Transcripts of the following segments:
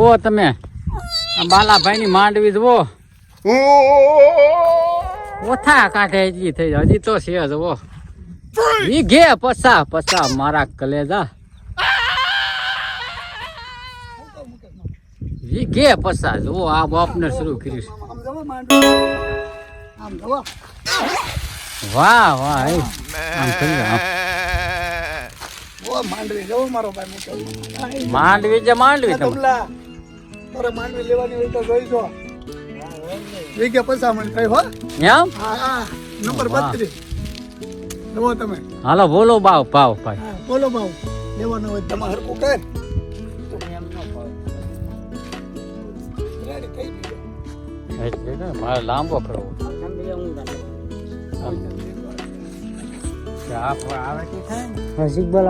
જુઓ તમે બાલાભાઈ ની માંડવી જુઓ ઓથા કાંઠે હજી થઈ હજી તો છે જુઓ ઈ ગે પસા મારા કલેજા ઈ ગે પસા જુઓ આ બાપને શરૂ કર્યું વાહ વાહ આમ કરી માંડવી જવો મારો ભાઈ માંડવી છે માંડવી તમે તારે માંડવી લેવાની હોય તો જોઈજો વીઘે 50 મણ થાય હો એમ હા નંબર 32 જુઓ તમે હાલો બોલો ભાવ ભાઈ બોલો ભાવ લેવાનો હોય તમે હરકું કર રેડી થઈ ગયું એટલે ને મારે લાંબો કરવો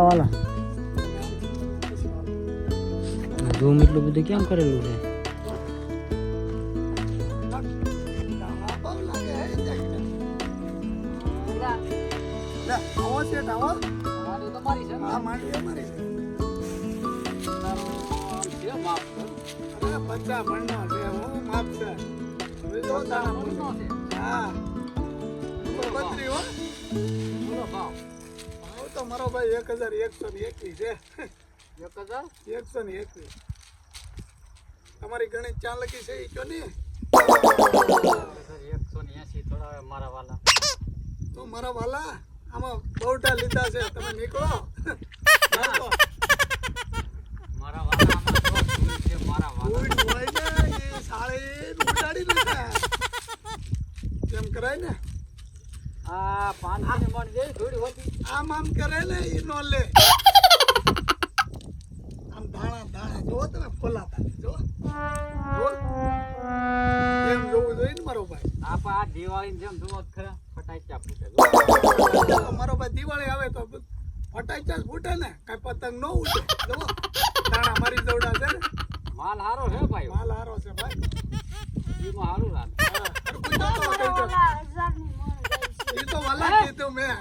વાલા ઝૂમ એટલું બધું કેમ કરેલું છે મારો ભાઈ 1121 છે 1121 તમારી ગણિત ચાલકી છે ઈ કયો ને 180 થોડા મારા વાલા તો મારા વાલા આમાં બહુટા લીધા છે તમે નીકળો મારા વાલા છે મારા વાલા ઉડ હોય ને એ સાળી ઉડાડી લીધા કેમ કરાય ને આ 500 મણ જે થોડી હોતી આમ કરે ને ઈ નો લે આમ દાણા જો તમે ફોલાતા જો એમ જોવું જોઈએ ને મારો ભાઈ આ દિવાળી જેમ જોવો ખરા ફટાક્યા ફૂટે મારો ભાઈ દિવાળી આવે તો ફટાક્યા ફૂટે ને કઈ પતંગ ન ઉડે જો દાણા મારી દવડા છે ને માલ હારો છે ભાઈ માલ હારો છે ભાઈ એમાં હારું લાગે ઈ તો વાલા કીધું મેં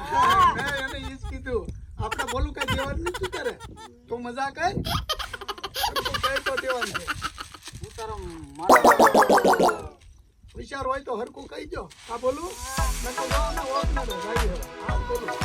એને ઈ જ કીધું આપણે બોલું કઈ દેવાનું નથી કરે તો મજાક કઈ તો દેવાનું છે ઉતારો મારા વિચાર હોય તો હરકું કહી દો આ બોલું નકર ના ઓળખ ના દો ભાઈ આ બોલું